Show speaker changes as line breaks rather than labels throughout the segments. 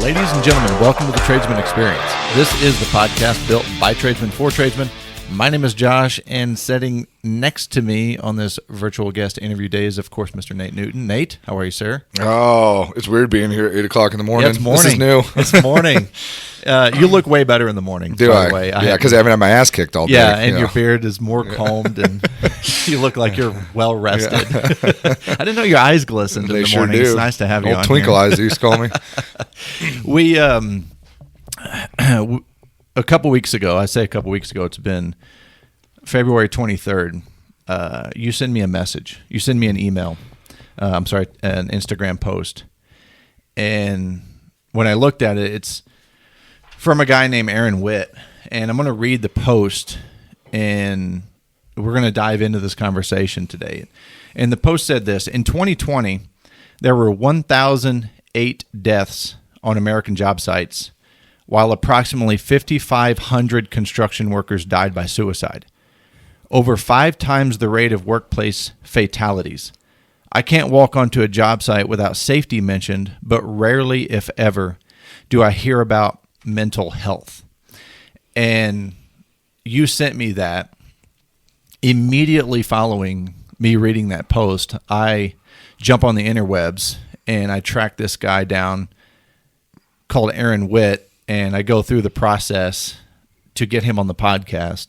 Ladies and gentlemen, welcome to the Tradesman Experience. This is the podcast built by tradesmen for tradesmen. My name is Josh, and sitting next to me on this virtual guest interview day is, of course, Mr. Nate Newton. Nate, how are you, sir?
Oh, it's weird being here at 8 o'clock in the morning.
Yeah, it's morning.
This is new.
It's morning. You look way better in the morning,
Do
by
I?
the way.
Yeah, because I haven't had my ass kicked all day.
Yeah, and your beard is more combed, and you look like you're well rested. Yeah. I didn't know your eyes glistened in the
sure
morning.
do.
It's nice to have you
Old
on
twinkle
here.
eyes, they used to call me.
We, a couple weeks ago, it's been February 23rd, you send me a message. You send me an email. An Instagram post. And when I looked at it, it's from a guy named Aaron Witt. And I'm going to read the post, and we're going to dive into this conversation today. And the post said this: in 2020, there were 1,008 deaths on American job sites, while approximately 5,500 construction workers died by suicide. Over 5 times the rate of workplace fatalities. I can't walk onto a job site without safety mentioned, but rarely, if ever, do I hear about mental health. And you sent me that. Immediately following me reading that post, I jump on the interwebs and I track this guy down called Aaron Witt, and I go through the process to get him on the podcast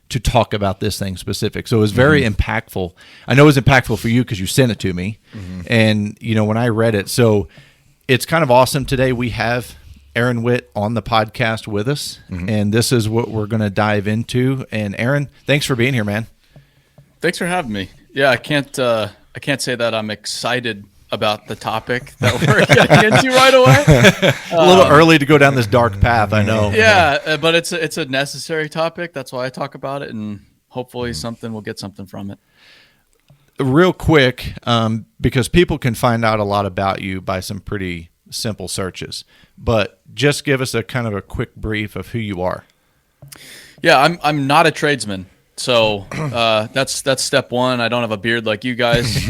to talk about this thing specific. So it was very impactful. I know it was impactful for you because you sent it to me. And, when I read it, so it's kind of awesome. Today we have Aaron Witt on the podcast with us, and this is what we're going to dive into. And Aaron, thanks for being here, man.
Thanks for having me. Yeah, I can't say that I'm excited about the topic that we're getting into right away.
A little early to go down this dark path, I know.
Yeah, but it's a necessary topic. That's why I talk about it, and hopefully we'll get something from it.
Real quick, because people can find out a lot about you by some pretty simple searches, but just give us a kind of a quick brief of who you are.
Yeah, I'm not a tradesman. So that's step one. I don't have a beard like you guys.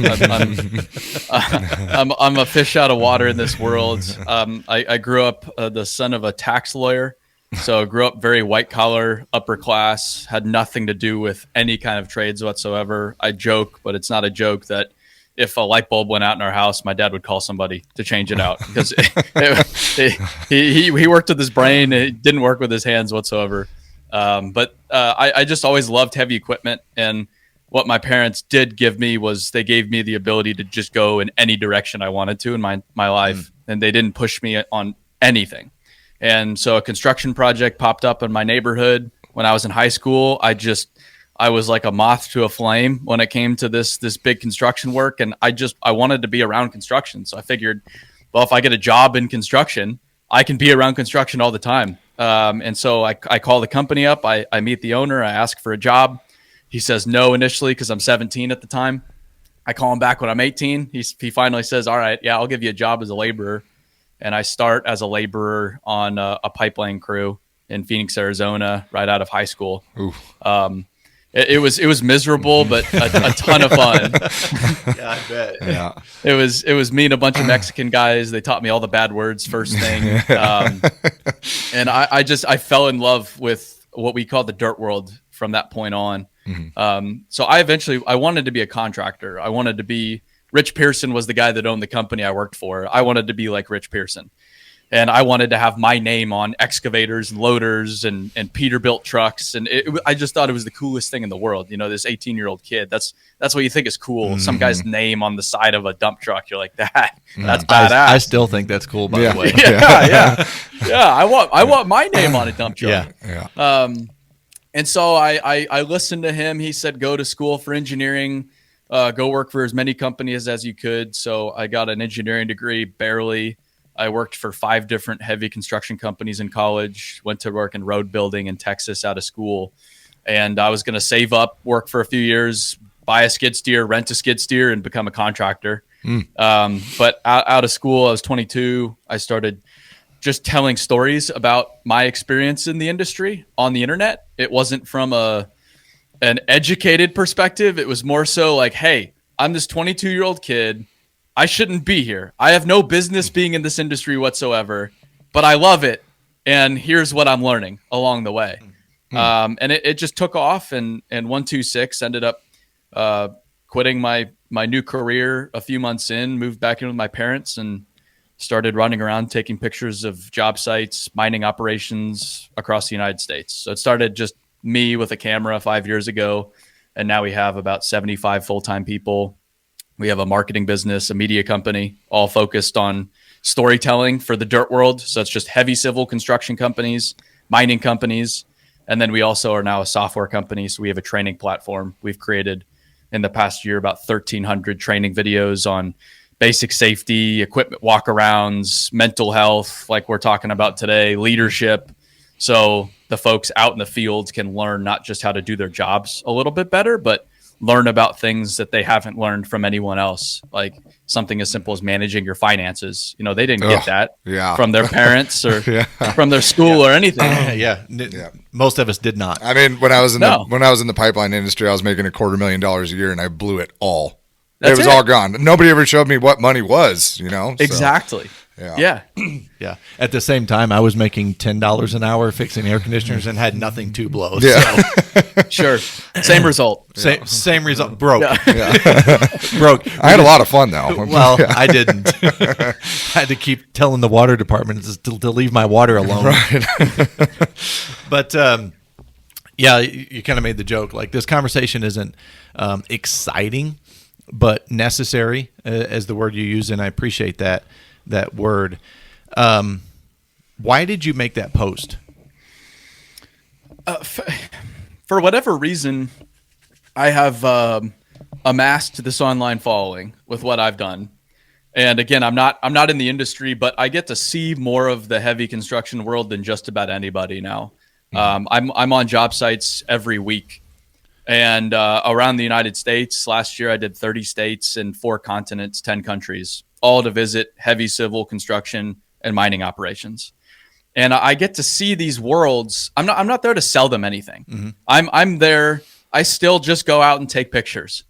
I'm a fish out of water in this world. I grew up the son of a tax lawyer, so I grew up very white collar, upper class. Had nothing to do with any kind of trades whatsoever. I joke, but it's not a joke, that if a light bulb went out in our house, my dad would call somebody to change it out because he worked with his brain. It didn't work with his hands whatsoever. But I just always loved heavy equipment, and what my parents did give me was they gave me the ability to just go in any direction I wanted to in my life, and they didn't push me on anything. And so a construction project popped up in my neighborhood when I was in high school. I was like a moth to a flame when it came to this big construction work, and I wanted to be around construction. So I figured, well, if I get a job in construction, I can be around construction all the time. And so I call the company up, I meet the owner, I ask for a job. He says no initially because I'm 17 at the time. I call him back when I'm 18. He finally says, all right, yeah, I'll give you a job as a laborer. And I start as a laborer on a pipeline crew in Phoenix, Arizona, right out of high school. It was miserable, but a ton of fun.
Yeah, I bet.
Yeah.
It was me and a bunch of Mexican guys. They taught me all the bad words first thing. And I fell in love with what we call the dirt world from that point on. So I wanted to be a contractor. I wanted to be, Rich Pearson was the guy that owned the company I worked for. I wanted to be like Rich Pearson. And I wanted to have my name on excavators and loaders and Peterbilt trucks. And I just thought it was the coolest thing in the world. This 18-year-old kid, that's what you think is cool. Some guy's name on the side of a dump truck. You're like, that's badass.
I still think that's cool, by the way.
Yeah. I want my name on a dump truck.
Yeah.
And so I listened to him. He said, go to school for engineering, go work for as many companies as you could. So I got an engineering degree, barely. I worked for 5 different heavy construction companies in college, went to work in road building in Texas out of school. And I was going to save up, work for a few years, buy a skid steer, rent a skid steer, and become a contractor. But out of school, I was 22. I started just telling stories about my experience in the industry on the internet. It wasn't from an educated perspective. It was more so like, hey, I'm this 22-year-old kid. I shouldn't be here. I have no business being in this industry whatsoever. but I love it. And here's what I'm learning along the way. And it just took off, and 126 ended up quitting my new career a few months in, moved back in with my parents, and started running around taking pictures of job sites, mining operations across the United States. So it started just me with a camera 5 years ago, and now we have about 75 full-time people. We have a marketing business, a media company, all focused on storytelling for the dirt world. So it's just heavy civil construction companies, mining companies. And then we also are now a software company. So we have a training platform. We've created in the past year about 1,300 training videos on basic safety, equipment walkarounds, mental health, like we're talking about today, leadership. So the folks out in the field can learn not just how to do their jobs a little bit better, but learn about things that they haven't learned from anyone else, like something as simple as managing your finances. They didn't get that from their parents or from their school or anything.
Most of us did not.
I mean, when I was in the pipeline industry, I was making $250,000 a year, and I blew it all. It was all gone. Nobody ever showed me what money was, So.
Exactly. Yeah.
At the same time, I was making $10 an hour fixing air conditioners and had nothing to blow.
Yeah.
So.
Sure. Same result.
Same result. Broke.
Broke. I had a lot of fun though.
Well, I didn't. I had to keep telling the water department to leave my water alone.
Right.
But you kind of made the joke. Like, this conversation isn't exciting, but necessary, as the word you use, and I appreciate that word. Why did you make that post?
For whatever reason, I have amassed this online following with what I've done. And again, I'm not in the industry, but I get to see more of the heavy construction world than just about anybody now. I'm on job sites every week. And around the United States, last year I did 30 states and 4 continents, 10 countries, all to visit heavy civil construction and mining operations. And I get to see these worlds. I'm not there to sell them anything. Mm-hmm. I'm there. I still just go out and take pictures.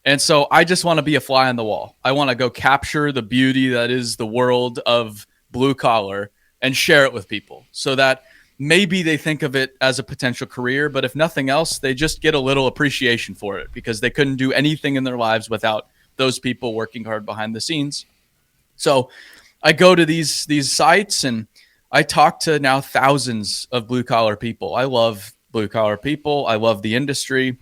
And so I just want to be a fly on the wall. I want to go capture the beauty that is the world of blue collar and share it with people so that maybe they think of it as a potential career, but if nothing else, they just get a little appreciation for it because they couldn't do anything in their lives without those people working hard behind the scenes. So I go to these sites and I talk to now thousands of blue collar people. I love blue collar people. I love the industry.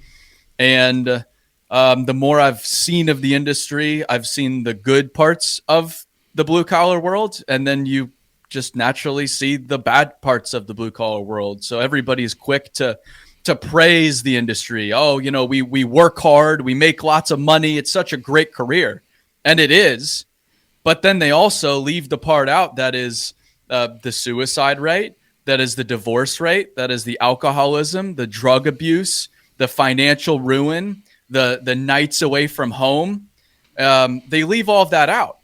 And the more I've seen of the industry, I've seen the good parts of the blue collar world. And then you just naturally see the bad parts of the blue collar world. So everybody's quick to praise the industry. Oh, we work hard, we make lots of money. It's such a great career. And it is. But then they also leave the part out that is the suicide rate, that is the divorce rate, that is the alcoholism, the drug abuse, the financial ruin, the nights away from home. They leave all of that out.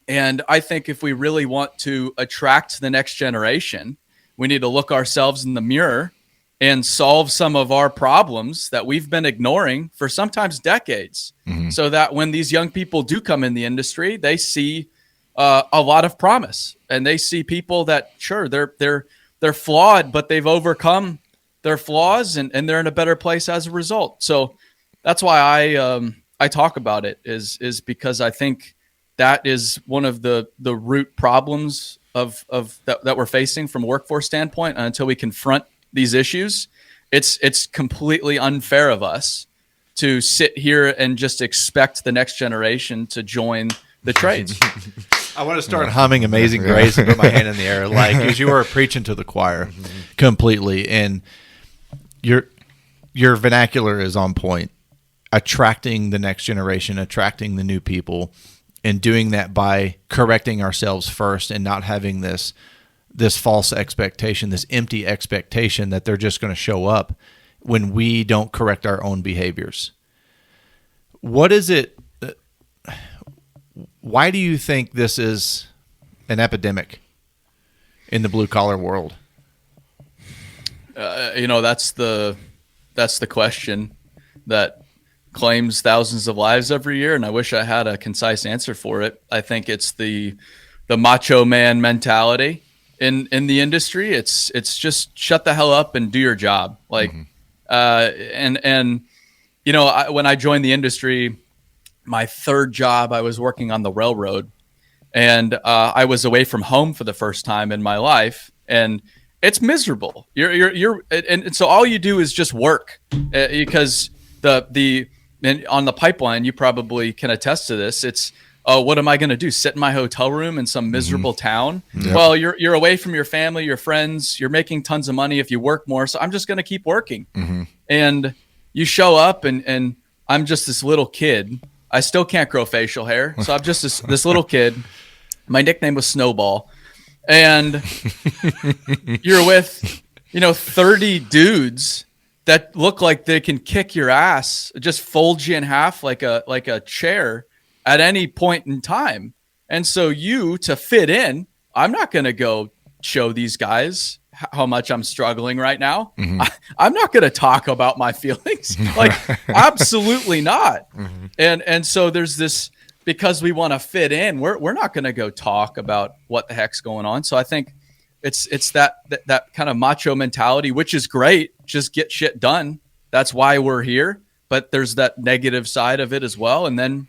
And I think if we really want to attract the next generation, we need to look ourselves in the mirror and solve some of our problems that we've been ignoring for sometimes decades. Mm-hmm. So that when these young people do come in the industry, they see a lot of promise, and they see people that, sure, they're flawed, but they've overcome their flaws and they're in a better place as a result. So that's why I talk about it is because I think that is one of the root problems of that we're facing from a workforce standpoint. And until we confront these issues, it's completely unfair of us to sit here and just expect the next generation to join the trades.
I want to start humming Amazing Grace and put my hand in the air, like, because you are preaching to the choir completely, and your vernacular is on point. Attracting the next generation, attracting the new people, and doing that by correcting ourselves first and not having this false expectation, this empty expectation that they're just going to show up when we don't correct our own behaviors. What is it? Why do you think this is an epidemic in the blue collar world?
That's the question that claims thousands of lives every year, and I wish I had a concise answer for it. I think it's the macho man mentality in the industry. It's just shut the hell up and do your job. Like, and you know, when I joined the industry, my third job, I was working on the railroad, and I was away from home for the first time in my life, and it's miserable. And so all you do is just work, because and on the pipeline, you probably can attest to this. It's, oh, what am I going to do? Sit in my hotel room in some miserable town? Yep. Well, you're away from your family, your friends. You're making tons of money if you work more. So I'm just going to keep working. And you show up, and I'm just this little kid. I still can't grow facial hair, so I'm just this little kid. My nickname was Snowball, and you're with 30 dudes that look like they can kick your ass, just fold you in half like a chair at any point in time. And so to fit in, I'm not going to go show these guys how much I'm struggling right now. I'm not going to talk about my feelings. Like, absolutely not. And so there's this, because we want to fit in, we're not going to go talk about what the heck's going on. So I think it's that kind of macho mentality, which is great. Just get shit done. That's why we're here. But there's that negative side of it as well. And then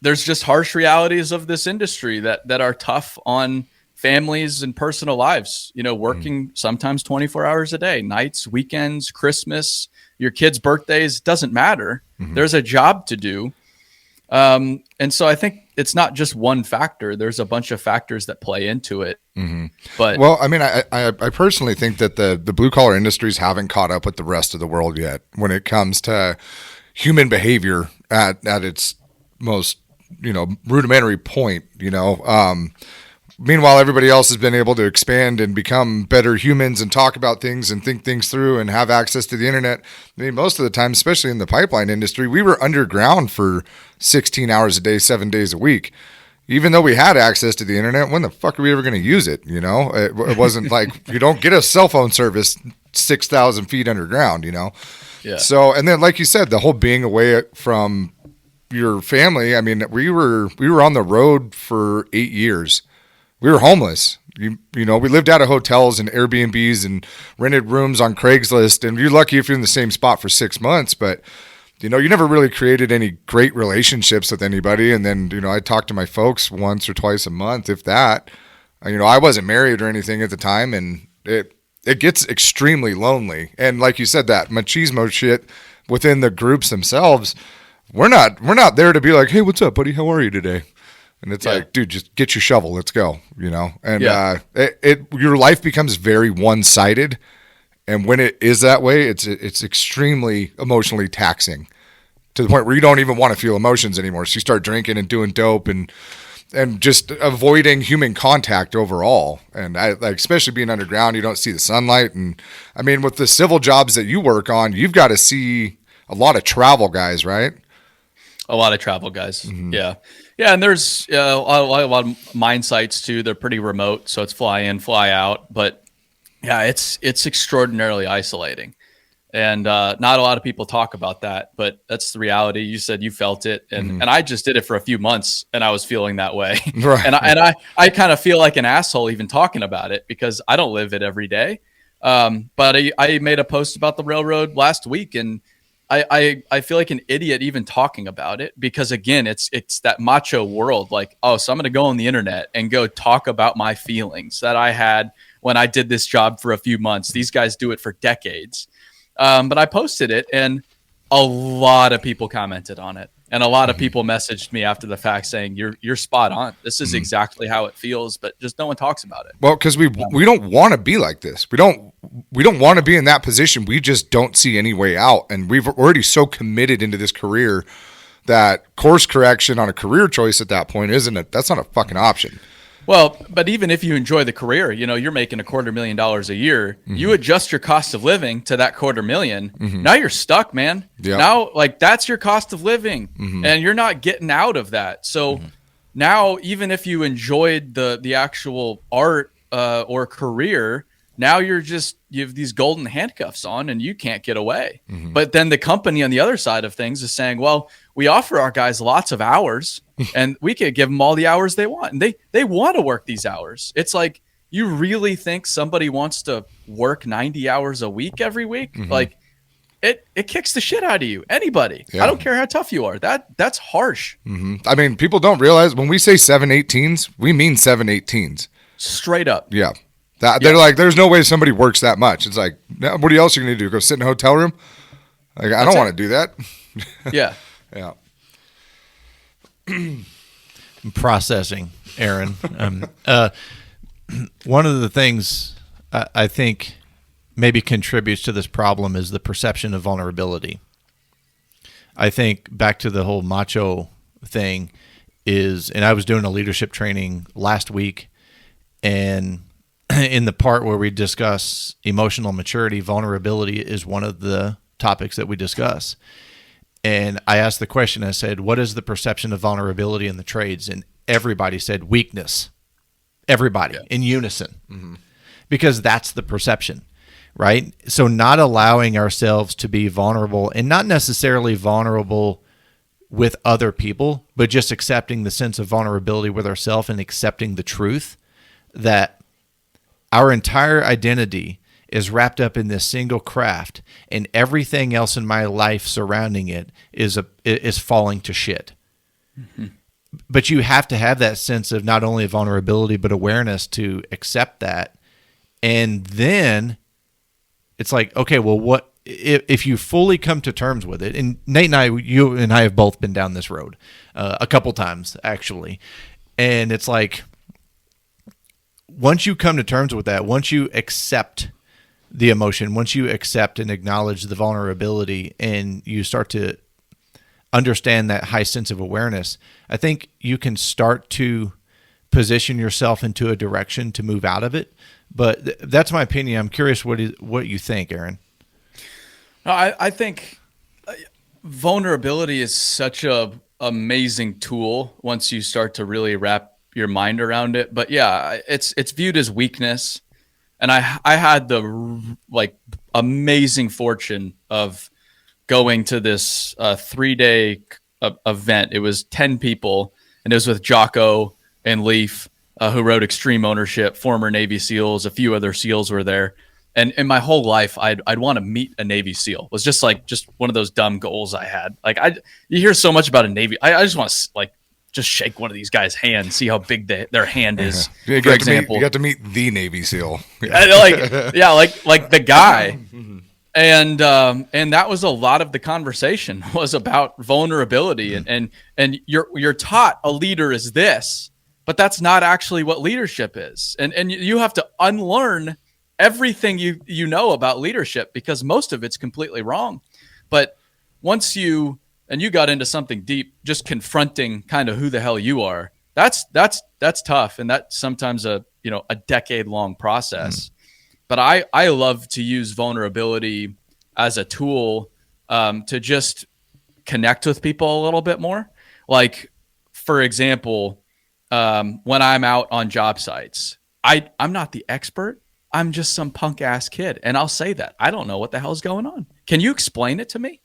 there's just harsh realities of this industry that are tough on families and personal lives, working sometimes 24 hours a day, nights, weekends, Christmas, your kids' birthdays, doesn't matter. There's a job to do. And so I think it's not just one factor. There's a bunch of factors that play into it. But
well, I mean, I personally think that the blue collar industries haven't caught up with the rest of the world yet when it comes to human behavior at its most, rudimentary point, Meanwhile, everybody else has been able to expand and become better humans and talk about things and think things through and have access to the internet. I mean, most of the time, especially in the pipeline industry, we were underground for 16 hours a day, 7 days a week. Even though we had access to the internet, when the fuck are we ever going to use it? It wasn't like you don't get a cell phone service 6,000 feet underground, Yeah. So, and then, like you said, the whole being away from your family. I mean, we were on the road for 8 years. We were homeless. We lived out of hotels and Airbnbs and rented rooms on Craigslist. And you're lucky if you're in the same spot for 6 months. But, you never really created any great relationships with anybody. And then, I talked to my folks once or twice a month, if that. I wasn't married or anything at the time. And it gets extremely lonely. And like you said, that machismo shit within the groups themselves, we're not there to be like, hey, what's up, buddy? How are you today? And it's like, dude, just get your shovel. Let's go, And your life becomes very one-sided. And when it is that way, it's extremely emotionally taxing to the point where you don't even want to feel emotions anymore. So you start drinking and doing dope and just avoiding human contact overall. And especially being underground, you don't see the sunlight. And I mean, with the civil jobs that you work on, you've got to see a lot of travel guys, right?
A lot of travel guys. Yeah. Yeah. And there's a lot of mine sites too. They're pretty remote. So it's fly in, fly out. But yeah, it's extraordinarily isolating. And not a lot of people talk about that, but that's the reality. You said you felt it. And I just did it for a few months and I was feeling that way. Right. And I kind of feel like an asshole even talking about it because I don't live it every day. But I made a post about the railroad last week and I feel like an idiot even talking about it because again, it's that macho world. Like, oh, so I'm going to go on the internet and go talk about my feelings that I had when I did this job for a few months. These guys do it for decades. But I posted it and a lot of people commented on it. And a lot of people messaged me after the fact saying, you're spot on. This is exactly how it feels, but just no one talks about it.
Well, because we don't want to be like this. We don't want to be in that position. We just don't see any way out. And we've already so committed into this career that course correction on a career choice at that point that's not a fucking option.
Well, but even if you enjoy the career, you're making $250,000 a year, you adjust your cost of living to that $250,000. Now you're stuck, man. Yep. Now, that's your cost of living and you're not getting out of that. So now, even if you enjoyed the actual art or career, now you have these golden handcuffs on and you can't get away. But then the company on the other side of things is saying, well, we offer our guys lots of hours and we could give them all the hours they want. And they want to work these hours. It's like, you really think somebody wants to work 90 hours a week every week? Like it kicks the shit out of you. Anybody. Yeah. I don't care how tough you are. That's harsh.
I mean, people don't realize when we say 7/18s, we mean 7/18s.
Straight up.
Yeah. They're like, there's no way somebody works that much. It's like, what else are you going to do? Go sit in a hotel room? Like, I don't want to do that.
Yeah.
Yeah.
Processing, Aaron. One of the things I think maybe contributes to this problem is the perception of vulnerability. I think back to the whole macho thing and I was doing a leadership training last week, and in the part where we discuss emotional maturity, vulnerability is one of the topics that we discuss. And I asked the question, I said, what is the perception of vulnerability in the trades? And everybody said weakness. Everybody in unison, because that's the perception, right? So not allowing ourselves to be vulnerable, and not necessarily vulnerable with other people, but just accepting the sense of vulnerability with ourselves and accepting the truth that our entire identity is wrapped up in this single craft, and everything else in my life surrounding it is falling to shit. But you have to have that sense of not only vulnerability, but awareness to accept that. And then it's like, okay, well, what if you fully come to terms with it? And Nate and you and I have both been down this road a couple times, actually. And it's like, once you come to terms with that, once you accept the emotion, once you accept and acknowledge the vulnerability, and you start to understand that high sense of awareness, I think you can start to position yourself into a direction to move out of it. But that's my opinion. I'm curious what you think, Aaron.
No, I think vulnerability is such a amazing tool once you start to really wrap your mind around it. But yeah, it's viewed as weakness. And I had the amazing fortune of going to this 3-day event. It was 10 people, and it was with Jocko and Leaf, who wrote Extreme Ownership, former Navy SEALs. A few other SEALs were there. And in my whole life, I'd want to meet a Navy SEAL. It was just one of those dumb goals I had. You hear so much about a Navy. I just want to just shake one of these guys' hands, see how big their hand is.
You
for example,
you got to meet the Navy SEAL.
like the guy. And that was a lot of the conversation was about vulnerability, and you're taught a leader is this, but that's not actually what leadership is. And you have to unlearn everything you know about leadership, because most of it's completely wrong. But once you got into something deep, just confronting kind of who the hell you are, that's tough, and that's sometimes a decade-long process. But I love to use vulnerability as a tool to just connect with people a little bit more. Like, for example, when I'm out on job sites, I'm not the expert. I'm just some punk ass kid. And I'll say that. I don't know what the hell's going on. Can you explain it to me?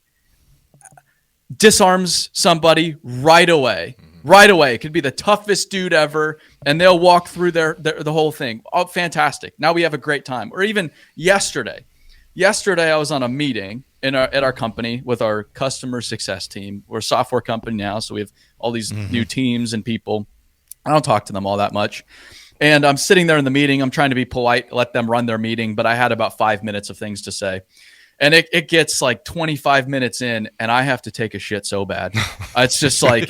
Disarms somebody right away. Right away. It could be the toughest dude ever, and they'll walk through the whole thing. Oh, fantastic. Now we have a great time. Or even yesterday. Yesterday I was on a meeting at our company with our customer success team. We're a software company now, so we have all these new teams and people. I don't talk to them all that much. And I'm sitting there in the meeting. I'm trying to be polite, let them run their meeting, but I had about 5 minutes of things to say. And it gets like 25 minutes in, and I have to take a shit so bad. It's just like,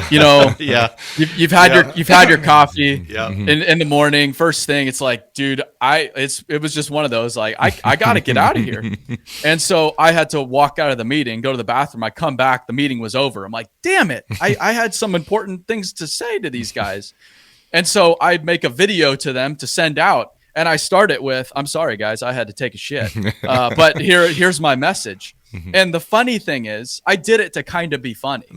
you've had your coffee in the morning. First thing, it's like, dude, it was just one of those, like, I got to get out of here. And so I had to walk out of the meeting, go to the bathroom. I come back, the meeting was over. I'm like, damn it. I had some important things to say to these guys. And so I'd make a video to them to send out. And I start it with, I'm sorry, guys, I had to take a shit. But here's my message. And the funny thing is, I did it to kind of be funny.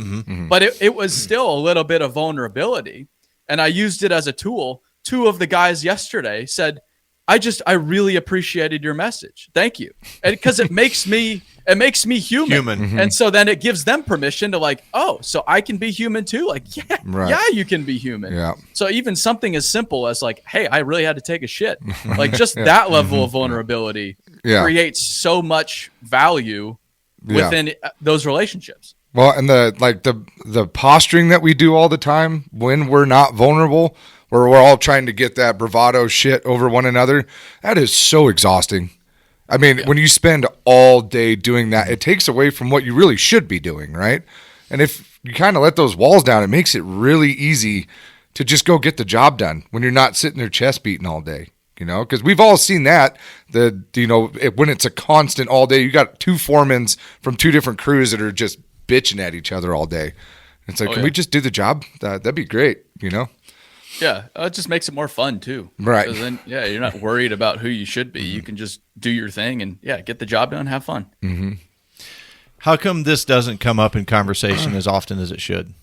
But it was still a little bit of vulnerability. And I used it as a tool. Two of the guys yesterday said, I really appreciated your message. Thank you. And because it makes me human.
Mm-hmm.
And so then it gives them permission to like, oh, so I can be human too. Like, yeah,
Right.
yeah, you can be human.
Yeah.
So even something as simple as like, hey, I really had to take a shit. Like just that level of vulnerability creates so much value within those relationships.
Well, and the posturing that we do all the time when we're not vulnerable, where we're all trying to get that bravado shit over one another, that is so exhausting. I mean, when you spend all day doing that, it takes away from what you really should be doing, right? And if you kind of let those walls down, it makes it really easy to just go get the job done when you're not sitting there chest beating all day, you know? Because we've all seen that, when it's a constant all day, you got two foremans from two different crews that are just bitching at each other all day. It's like, can we just do the job? That'd be great, you know?
Yeah, it just makes it more fun too.
Right.
Because then, you're not worried about who you should be. You can just do your thing and get the job done, have fun.
Mm-hmm.
How come this doesn't come up in conversation as often as it should?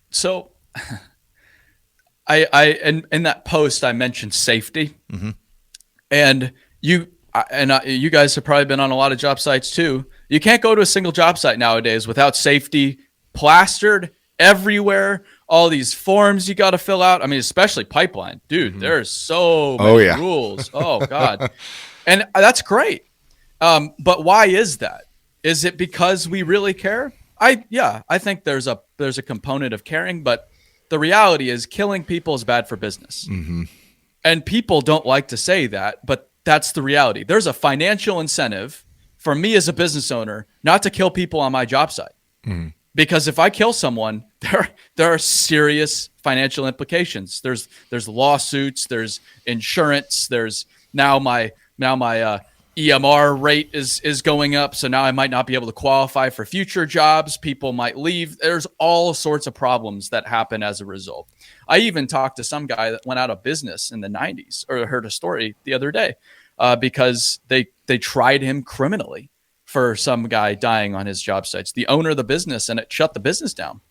So, I in that post I mentioned safety, and you guys have probably been on a lot of job sites too. You can't go to a single job site nowadays without safety plastered everywhere. All these forms you got to fill out. I mean, especially pipeline, dude. There's so many rules. Oh God, and that's great. But why is that? Is it because we really care? I think there's a component of caring, but the reality is killing people is bad for business. And people don't like to say that, but that's the reality. There's a financial incentive for me as a business owner not to kill people on my job site. Because if I kill someone, there are serious financial implications. There's lawsuits, there's insurance, there's now my EMR rate is going up, so now I might not be able to qualify for future jobs. People might leave. There's all sorts of problems that happen as a result. I even talked to some guy that went out of business in the 90s, or heard a story the other day, because they tried him criminally for some guy dying on his job sites, the owner of the business, and it shut the business down.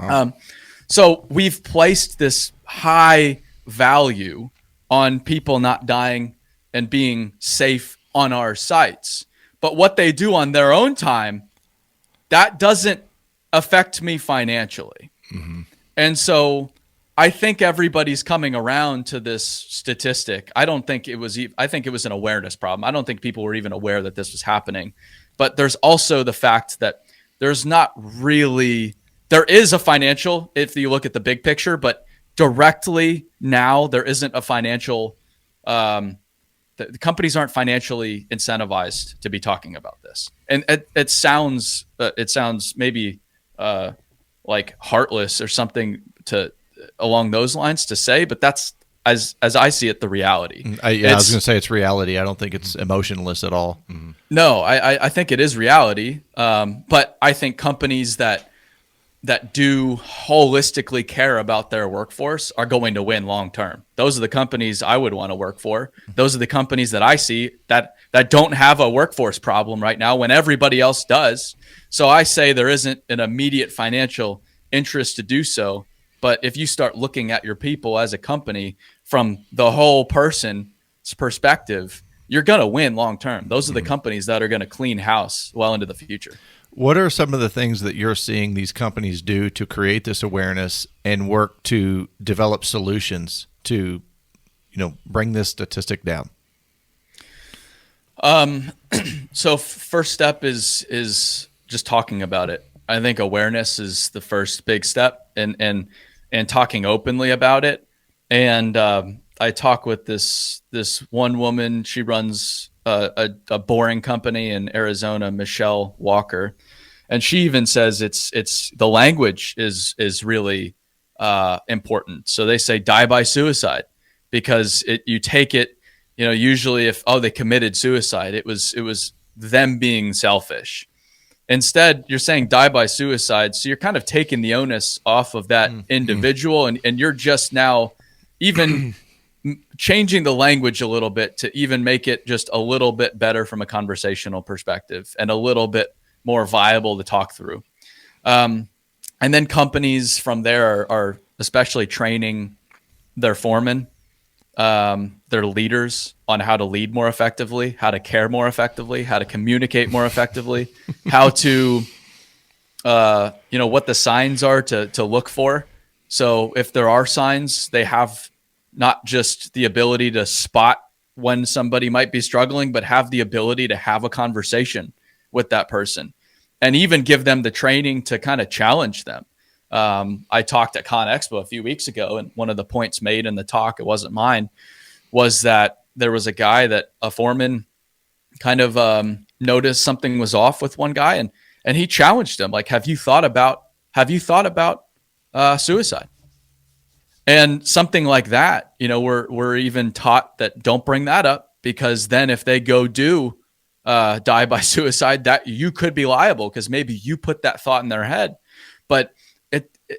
Wow. So we've placed this high value on people not dying and being safe on our sites. But what they do on their own time, that doesn't affect me financially. And so I think everybody's coming around to this statistic. I think it was an awareness problem. I don't think people were even aware that this was happening. But there's also the fact that there is a financial, if you look at the big picture, but directly now there isn't a financial, the companies aren't financially incentivized to be talking about this. And it sounds maybe like heartless or something along those lines to say, but that's, as I see it, the reality.
I was going to say it's reality. I don't think it's emotionless at all.
No, I think it is reality. But I think companies that do holistically care about their workforce are going to win long term. Those are the companies I would want to work for. Those are the companies that I see that don't have a workforce problem right now when everybody else does. So I say there isn't an immediate financial interest to do so. But if you start looking at your people as a company from the whole person's perspective, you're going to win long term. Those are the companies that are going to clean house well into the future.
What are some of the things that you're seeing these companies do to create this awareness and work to develop solutions to, bring this statistic down?
So first step is just talking about it. I think awareness is the first big step, and talking openly about it. And I talk with this one woman. She runs a boring company in Arizona, Michelle Walker, and she even says it's the language is really important. So they say die by suicide, because you take it, usually if they committed suicide, it was them being selfish. Instead, you're saying die by suicide, so you're kind of taking the onus off of that individual, and you're just now even changing the language a little bit to even make it just a little bit better from a conversational perspective and a little bit more viable to talk through. And then companies from there are especially training their foreman, their leaders on how to lead more effectively, how to care more effectively, how to communicate more effectively, how to, what the signs are to look for. So if there are signs, they have not just the ability to spot when somebody might be struggling, but have the ability to have a conversation with that person and even give them the training to kind of challenge them. I talked at Con Expo a few weeks ago, and one of the points made in the talk, it wasn't mine, was that there was a guy that a foreman kind of noticed something was off with one guy, and he challenged him, like, have you thought about suicide? And something like that, we're even taught that don't bring that up, because then if they go do die by suicide, that you could be liable because maybe you put that thought in their head. But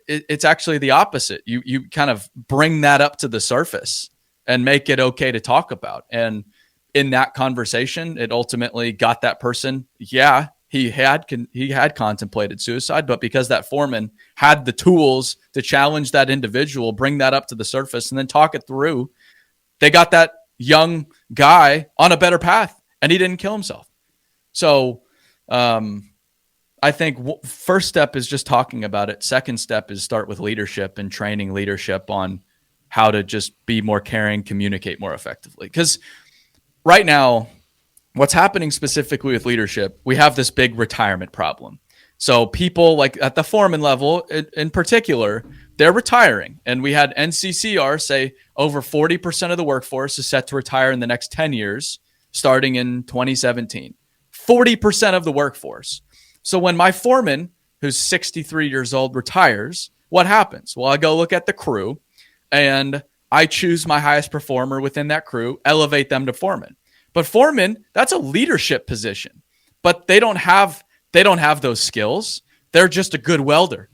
it's actually the opposite. You kind of bring that up to the surface and make it okay to talk about. And in that conversation, it ultimately got that person, yeah, he had contemplated suicide, but because that foreman had the tools to challenge that individual, bring that up to the surface, and then talk it through, they got that young guy on a better path, and he didn't kill himself. So I think first step is just talking about it. Second step is start with leadership and training leadership on how to just be more caring, communicate more effectively. Because right now, what's happening specifically with leadership, we have this big retirement problem. So people like at the foreman level in particular, they're retiring. And we had NCCR say over 40% of the workforce is set to retire in the next 10 years, starting in 2017. 40% of the workforce. So when my foreman, who's 63 years old, retires, what happens? Well, I go look at the crew and I choose my highest performer within that crew, elevate them to foreman. But foreman, that's a leadership position, but they don't have those skills. They're just a good welder,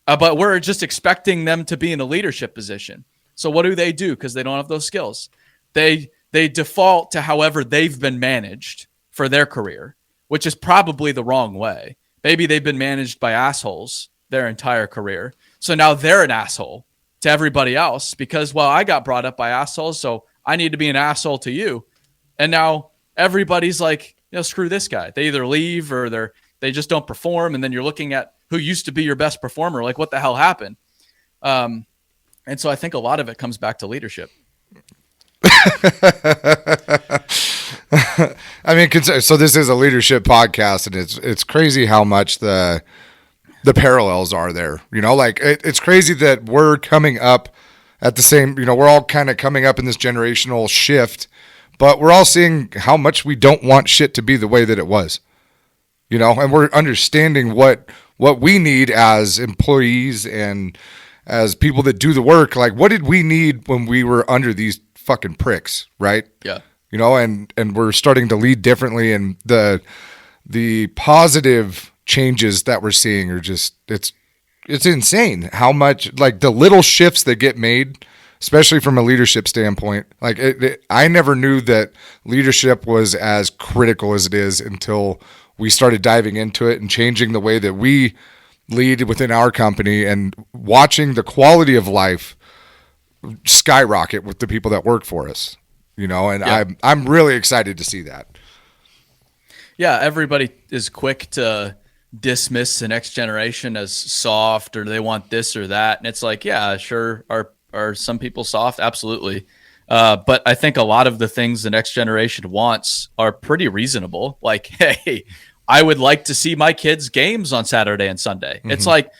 but we're just expecting them to be in a leadership position. So what do? Because they don't have those skills. They default to however they've been managed for their career, which is probably the wrong way. Maybe they've been managed by assholes their entire career. So now they're an asshole to everybody else because, well, I got brought up by assholes, so I need to be an asshole to you. And now everybody's like, screw this guy. They either leave or they just don't perform. And then you're looking at who used to be your best performer. Like, what the hell happened? And so I think a lot of it comes back to leadership.
I mean, so this is a leadership podcast, and it's crazy how much the parallels are there. Like it's crazy that we're coming up at the same. We're all kind of coming up in this generational shift, but we're all seeing how much we don't want shit to be the way that it was. And we're understanding what we need as employees and as people that do the work. Like, what did we need when we were under these fucking pricks, right?
Yeah.
And we're starting to lead differently, and the positive changes that we're seeing are just it's insane how much, like, the little shifts that get made, especially from a leadership standpoint. Like I never knew that leadership was as critical as it is until we started diving into it and changing the way that we lead within our company and watching the quality of life skyrocket with the people that work for us. And yeah. I'm really excited to see that.
Yeah, everybody is quick to dismiss the next generation as soft, or they want this or that. And it's like, yeah, sure. Are some people soft? Absolutely. But I think a lot of the things the next generation wants are pretty reasonable. Like, hey, I would like to see my kids' games on Saturday and Sunday. Mm-hmm. It's like,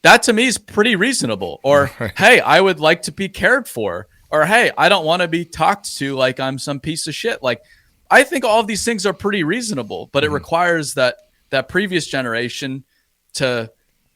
that to me is pretty reasonable. Or, hey, I would like to be cared for. Or, hey, I don't want to be talked to like I'm some piece of shit. Like, I think all of these things are pretty reasonable, but it requires that previous generation to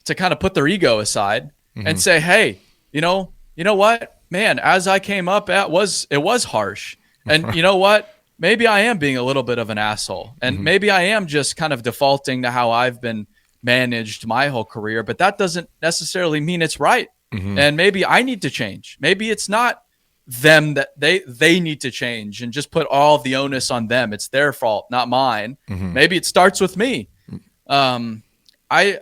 kind of put their ego aside and say, hey, you know what, man, as I came up, it was harsh. And you know what? Maybe I am being a little bit of an asshole. And maybe I am just kind of defaulting to how I've been managed my whole career, but that doesn't necessarily mean it's right. And maybe I need to change. Maybe it's not them that they need to change and just put all of the onus on them. It's their fault, not mine. Maybe it starts with me. I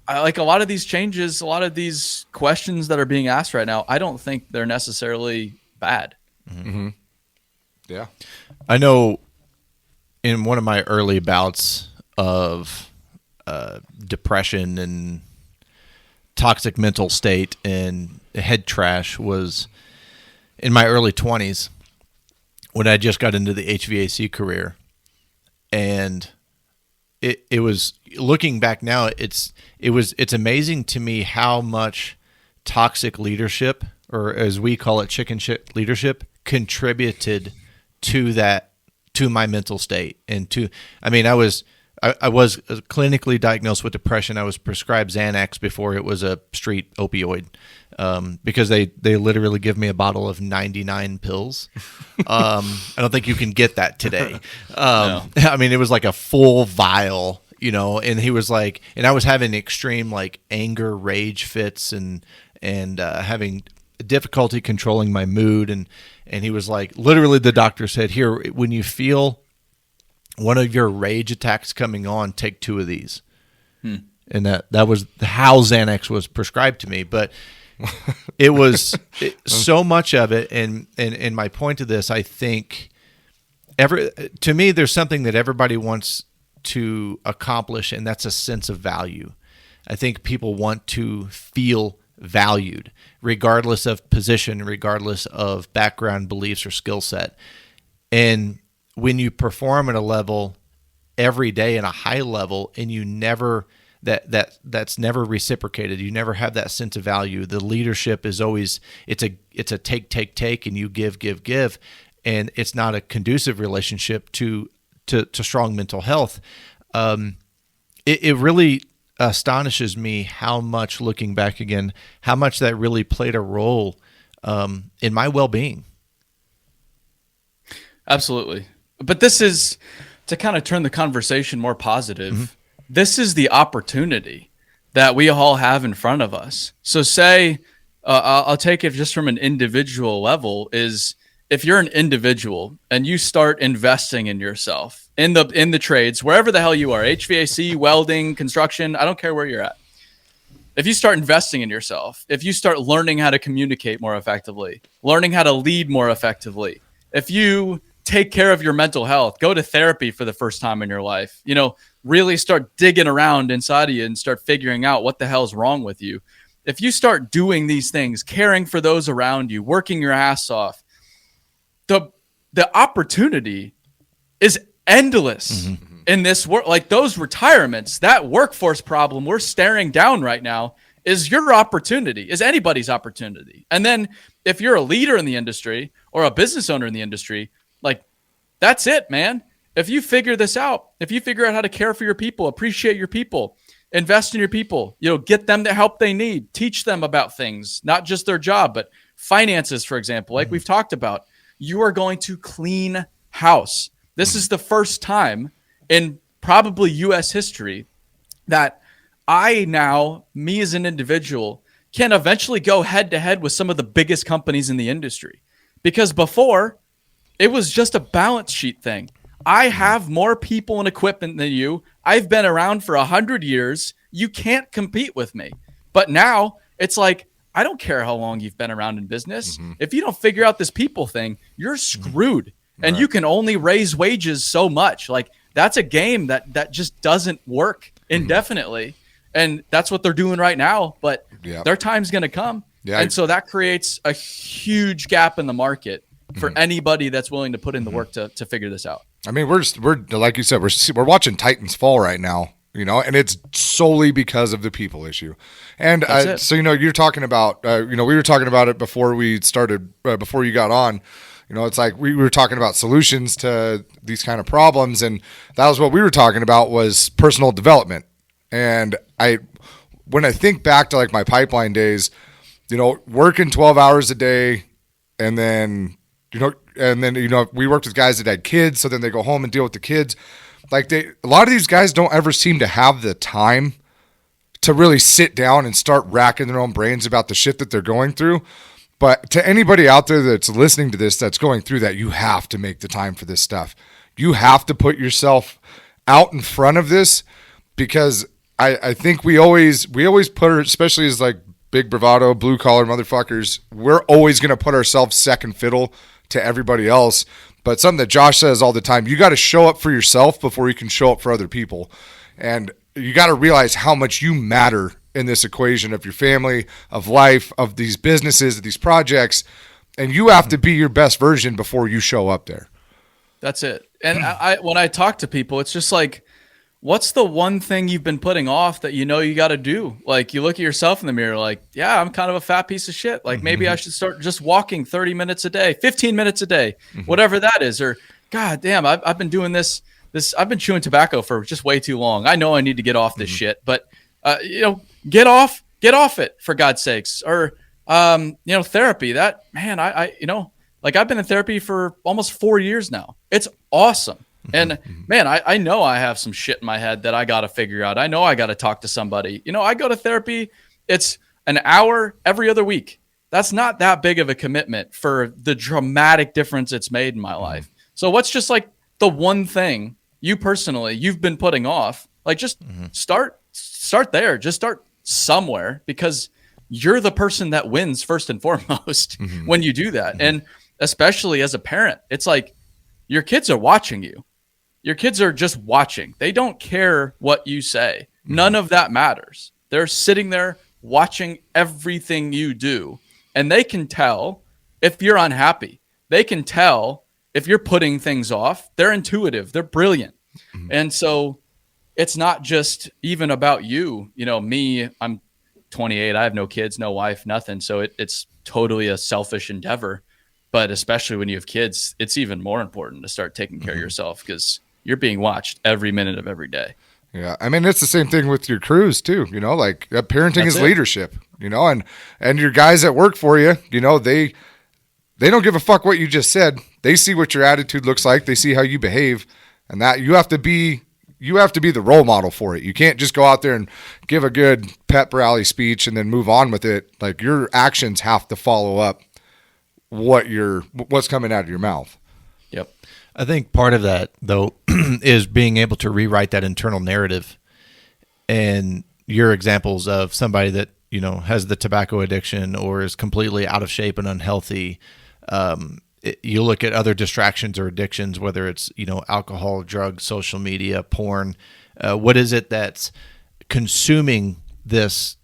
I like a lot of these changes, a lot of these questions that are being asked right now. I don't think they're necessarily bad.
Mm-hmm. Yeah.
I know in one of my early bouts of depression and toxic mental state and head trash was in my early 20s when I just got into the HVAC career. And it was, looking back now, it's amazing to me how much toxic leadership, or as we call it, chicken shit leadership, contributed to my mental state. And I was clinically diagnosed with depression. I was prescribed Xanax before it was a street opioid, because they literally give me a bottle of 99 pills. I don't think you can get that today.
No.
I mean, it was like a full vial, and he was like, and I was having extreme like anger, rage fits and having difficulty controlling my mood. And he was like, literally the doctor said, here, when you feel one of your rage attacks coming on, take 2 of these. And that was how Xanax was prescribed to me. But it was so much of it. And my point to this, I think to me, there's something that everybody wants to accomplish, and that's a sense of value. I think people want to feel valued, regardless of position, regardless of background, beliefs, or skill set. And when you perform at a level every day, in a high level, and you never that's never reciprocated, you never have that sense of value. The leadership is always it's a take, and you give, and it's not a conducive relationship to strong mental health. It really astonishes me how much, looking back again, how much that really played a role in my well-being.
Absolutely. But this is, to kind of turn the conversation more positive, this is the opportunity that we all have in front of us. So say, I'll take it just from an individual level, is if you're an individual and you start investing in yourself, in the trades, wherever the hell you are, HVAC, welding, construction, I don't care where you're at. If you start investing in yourself, if you start learning how to communicate more effectively, learning how to lead more effectively, if you take care of your mental health, go to therapy for the first time in your life, really start digging around inside of you and start figuring out what the hell's wrong with you. If you start doing these things, caring for those around you, working your ass off, the opportunity is endless in this world. Like those retirements, that workforce problem we're staring down right now is your opportunity, is anybody's opportunity. And then if you're a leader in the industry or a business owner in the industry, like that's it, man. If you figure this out, if you figure out how to care for your people, appreciate your people, invest in your people, get them the help they need, teach them about things, not just their job, but finances, for example, like we've talked about, you are going to clean house. This is the first time in probably U.S. history that me as an individual, can eventually go head to head with some of the biggest companies in the industry. Because before, it was just a balance sheet thing. I have more people and equipment than you. I've been around for 100 years. You can't compete with me. But now it's like, I don't care how long you've been around in business. If you don't figure out this people thing, you're screwed. And you can only raise wages so much. Like that's a game that just doesn't work indefinitely. And that's what they're doing right now. But their time's going to come. Yeah. And so that creates a huge gap in the market for anybody that's willing to put in the work to figure this out.
I mean, we're like you said, we're watching Titans fall right now, and it's solely because of the people issue. And so, you're talking about, we were talking about it before we started, before you got on. It's like we were talking about solutions to these kind of problems, and that was what we were talking about, was personal development. And when I think back to like my pipeline days, working 12 hours a day, and then we worked with guys that had kids, so then they go home and deal with the kids. Like a lot of these guys don't ever seem to have the time to really sit down and start racking their own brains about the shit that they're going through. But to anybody out there that's listening to this, that's going through that, you have to make the time for this stuff. You have to put yourself out in front of this, because I think we always put her, especially as like big bravado, blue collar motherfuckers, we're always going to put ourselves second fiddle to everybody else. But something that Josh says all the time, you got to show up for yourself before you can show up for other people. And you got to realize how much you matter in this equation of your family, of life, of these businesses, of these projects. And you have to be your best version before you show up there.
That's it. And when I talk to people, it's just like, what's the one thing you've been putting off that you know you got to do? Like, you look at yourself in the mirror, like, yeah, I'm kind of a fat piece of shit. Like, maybe I should start just walking 30 minutes a day, 15 minutes a day, whatever that is. Or, God damn, I've been doing this. I've been chewing tobacco for just way too long. I know I need to get off this shit, but get off it, for God's sakes. Or, therapy. That, man, I've been in therapy for almost 4 years now. It's awesome. And man, I know I have some shit in my head that I got to figure out. I know I got to talk to somebody. I go to therapy. It's an hour every other week. That's not that big of a commitment for the dramatic difference it's made in my life. So what's just like the one thing you've been putting off? Like, just start there. Just start somewhere, because you're the person that wins first and foremost when you do that. And especially as a parent, it's like your kids are watching you. Your kids are just watching. They don't care what you say. None of that matters. They're sitting there watching everything you do. And they can tell if you're unhappy. They can tell if you're putting things off. They're intuitive. They're brilliant. And so it's not just even about you. Me, I'm 28. I have no kids, no wife, nothing. So it's totally a selfish endeavor. But especially when you have kids, it's even more important to start taking care of yourself, because you're being watched every minute of every day.
Yeah. I mean, it's the same thing with your crews too, like parenting is leadership, and your guys that work for you, they don't give a fuck what you just said. They see what your attitude looks like. They see how you behave, and that you have to be the role model for it. You can't just go out there and give a good pep rally speech and then move on with it. Like, your actions have to follow up what's coming out of your mouth.
Yep.
I think part of that, though, is being able to rewrite that internal narrative. And your examples of somebody that, has the tobacco addiction or is completely out of shape and unhealthy. You look at other distractions or addictions, whether it's, alcohol, drugs, social media, porn. What is it that's consuming this,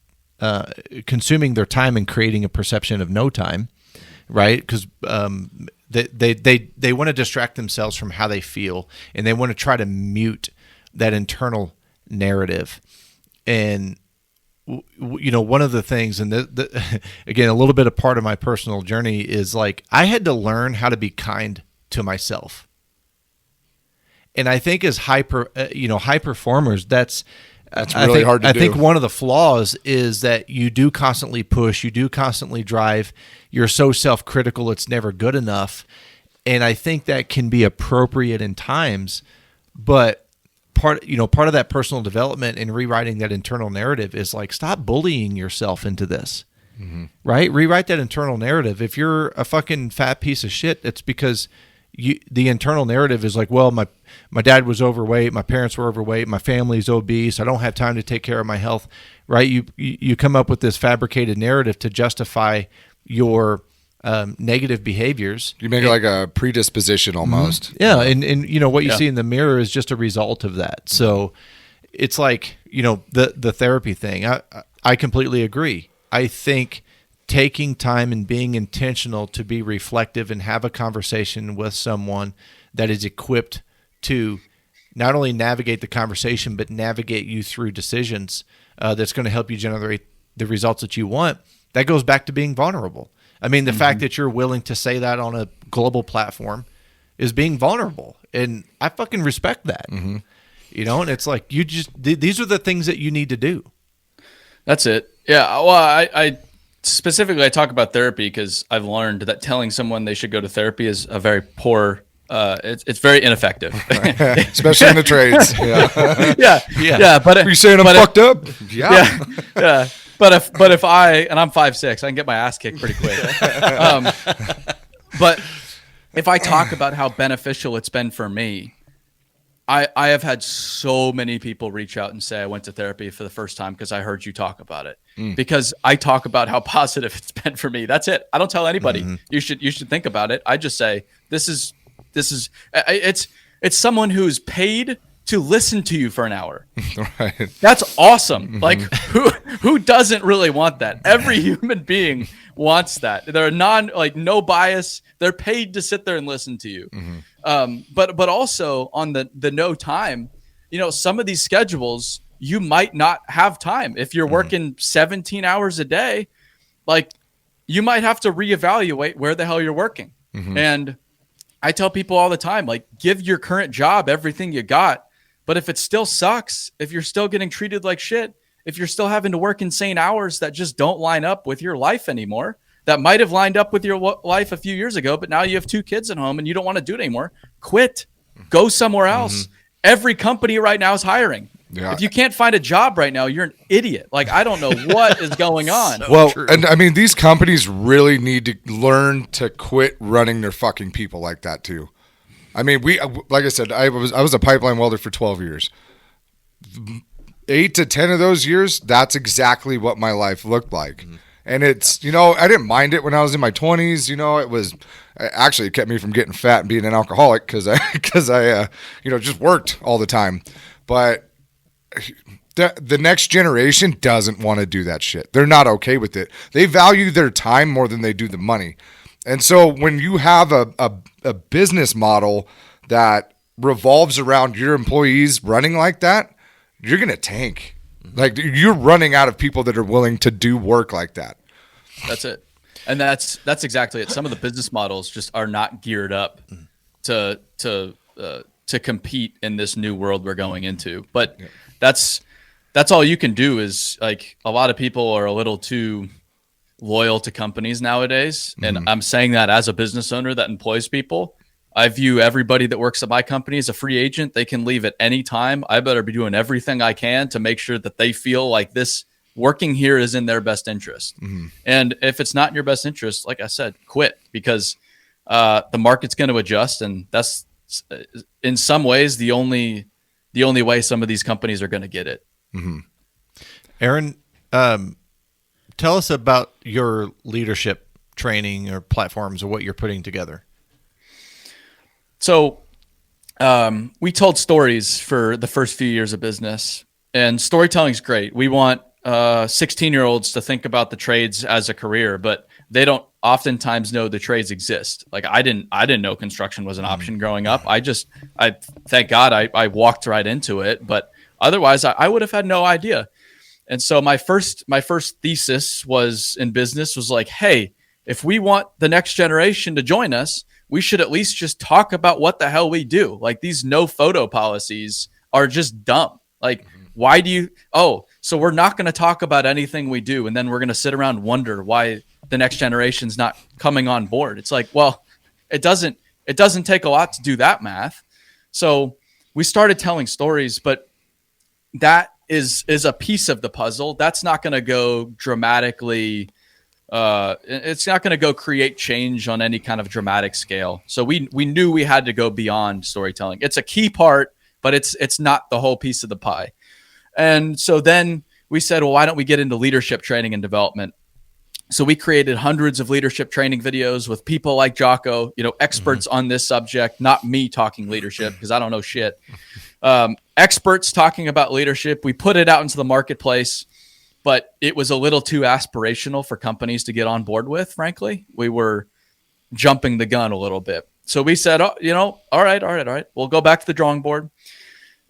consuming their time and creating a perception of no time, right? Because they want to distract themselves from how they feel, and they want to try to mute that internal narrative. And one of the things, and again, a little bit of part of my personal journey is like, I had to learn how to be kind to myself. And I think as high performers, that's
really hard to do.
I think one of the flaws is that you do constantly push, you do constantly drive. You're so self-critical, it's never good enough. And I think that can be appropriate in times, but part of that personal development and rewriting that internal narrative is like, stop bullying yourself into this, right? Rewrite that internal narrative. If you're a fucking fat piece of shit, it's because the internal narrative is like, well, my dad was overweight, my parents were overweight, my family's obese, I don't have time to take care of my health, right? You come up with this fabricated narrative to justify your negative behaviors.
You make it like a predisposition almost.
Yeah, and what you see in the mirror is just a result of that. So it's like, the therapy thing. I completely agree. I think taking time and being intentional to be reflective and have a conversation with someone that is equipped to not only navigate the conversation, but navigate you through decisions that's going to help you generate the results that you want. That goes back to being vulnerable. I mean, the fact that you're willing to say that on a global platform is being vulnerable. And I fucking respect that. And it's like, these are the things that you need to do.
That's it. Yeah. Well, I specifically, I talk about therapy because I've learned that telling someone they should go to therapy is a very poor, it's very ineffective.
Especially in the trades.
Yeah. But
are you saying I'm fucked up?
Yeah. But if I'm 5'6", I can get my ass kicked pretty quick. But if I talk about how beneficial it's been for me, I have had so many people reach out and say I went to therapy for the first time because I heard you talk about it. Because I talk about how positive it's been for me. That's it. I don't tell anybody you should think about it. I just say this is it's someone who's paid to listen to you for an hour.
Right.
That's awesome. Like who doesn't really want that? Every human being wants that. They're no bias. They're paid to sit there and listen to you. But also on the no time, some of these schedules, you might not have time. If you're working 17 hours a day, like you might have to reevaluate where the hell you're working. And I tell people all the time, like, give your current job everything you got. But if it still sucks, if you're still getting treated like shit, if you're still having to work insane hours that just don't line up with your life anymore, that might have lined up with your life a few years ago, but now you have 2 kids at home and you don't want to do it anymore, quit. Go somewhere else. Every company right now is hiring. Yeah. If you can't find a job right now, you're an idiot. Like, I don't know what is going on.
Well, and I mean, these companies really need to learn to quit running their fucking people like that too. I mean, like I said, I was a pipeline welder for 12 years. 8 to 10 of those years, that's exactly what my life looked like. And it's, I didn't mind it when I was in my 20s. It kept me from getting fat and being an alcoholic because I just worked all the time. But the next generation doesn't want to do that shit. They're not okay with it. They value their time more than they do the money. And so when you have a business model that revolves around your employees running like that, you're going to tank. Like, you're running out of people that are willing to do work like that.
That's it. And that's exactly it. Some of the business models just are not geared up to compete in this new world we're going into. But that's all you can do. Is like, a lot of people are a little too loyal to companies nowadays. And I'm saying that as a business owner that employs people. I view everybody that works at my company as a free agent. They can leave at any time. I better be doing everything I can to make sure that they feel like this working here is in their best interest. And if it's not in your best interest, like I said, quit, because the market's going to adjust. And that's in some ways the only way some of these companies are going to get it.
Aaron, tell us about your leadership training or platforms or what you're putting together.
So we told stories for the first few years of business, and storytelling is great. We want 16-year-olds to think about the trades as a career, but they don't oftentimes know the trades exist. Like, I didn't know construction was an option growing up. I thank God I walked right into it, but otherwise I would have had no idea. And so my first thesis was in business was like, hey, if we want the next generation to join us, we should at least just talk about what the hell we do. Like, these no photo policies are just dumb. Like, why do you, so we're not going to talk about anything we do. And then we're going to sit around and wonder why the next generation's not coming on board. It's like, well, it doesn't take a lot to do that math. So we started telling stories, but that is a piece of the puzzle. That's not going to go dramatically. It's not going to go create change on any kind of dramatic scale. So we knew we had to go beyond storytelling. It's a key part, but it's not the whole piece of the pie. And so then we said, well, why don't we get into leadership training and development? So we created hundreds of leadership training videos with people like Jocko, experts on this subject, not me talking leadership because I don't know shit. Experts talking about leadership. We put it out into the marketplace, but it was a little too aspirational for companies to get on board with, frankly. We were jumping the gun a little bit. So we said, all right. We'll go back to the drawing board.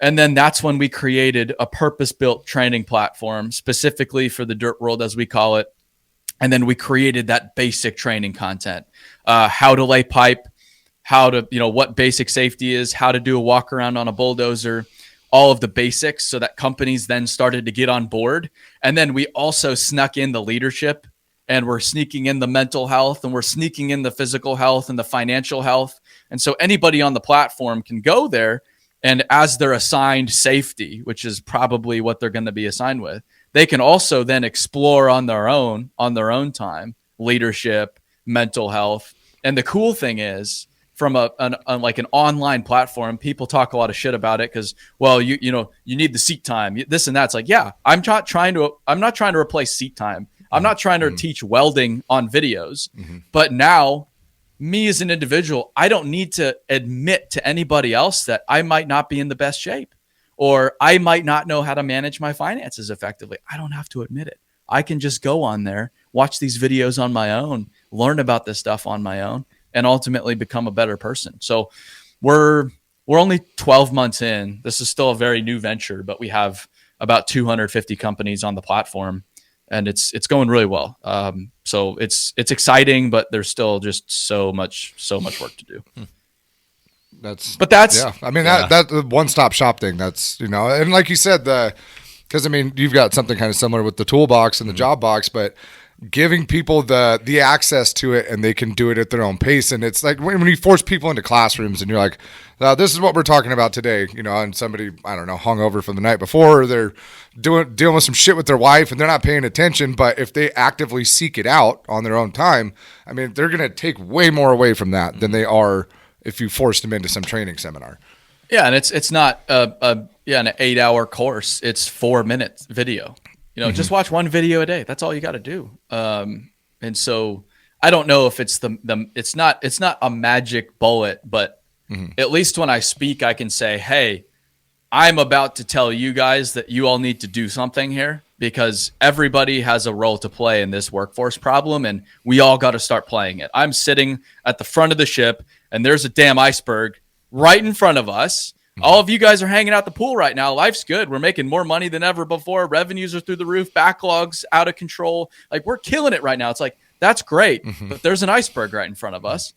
And then that's when we created a purpose-built training platform specifically for the dirt world, as we call it. And then we created that basic training content, how to lay pipe, how to, what basic safety is, how to do a walk around on a bulldozer, all of the basics, so that companies then started to get on board. And then we also snuck in the leadership, and we're sneaking in the mental health, and we're sneaking in the physical health and the financial health. And so anybody on the platform can go there, and as they're assigned safety, which is probably what they're going to be assigned with, they can also then explore on their own time, leadership, mental health. And the cool thing is from like an online platform, people talk a lot of shit about it because, well, you know, you need the seat time, this and that. It's like, yeah, I'm not trying to replace seat time. I'm not trying to teach welding on videos, but now me as an individual, I don't need to admit to anybody else that I might not be in the best shape or I might not know how to manage my finances effectively. I don't have to admit it. I can just go on there, watch these videos on my own, learn about this stuff on my own, and ultimately become a better person. So we're only 12 months in. This is still a very new venture, but we have about 250 companies on the platform, and it's going really well. So it's exciting, but there's still just so much work to do.
Yeah. I mean, that one-stop shop thing, that's, you know, and like you said, because I mean, you've got something kind of similar with the toolbox and the job box, but giving people the access to it and they can do it at their own pace. And it's like when you force people into classrooms and you're like, this is what we're talking about today, you know, and somebody, I don't know, hung over from the night before, or they're dealing with some shit with their wife and they're not paying attention. But if they actively seek it out on their own time, I mean, they're going to take way more away from that than they are if you forced them into some training seminar.
Yeah. And it's not an 8-hour course. It's 4 minutes video. You know, just watch one video a day. That's all you got to do. And so I don't know if it's it's not a magic bullet, but at least when I speak, I can say, hey, I'm about to tell you guys that you all need to do something here because everybody has a role to play in this workforce problem. And we all got to start playing it. I'm sitting at the front of the ship and there's a damn iceberg right in front of us. All of you guys are hanging out the pool right now. Life's good. We're making more money than ever before. Revenues are through the roof. Backlogs out of control. Like, we're killing it right now. It's like, that's great. But there's an iceberg right in front of us.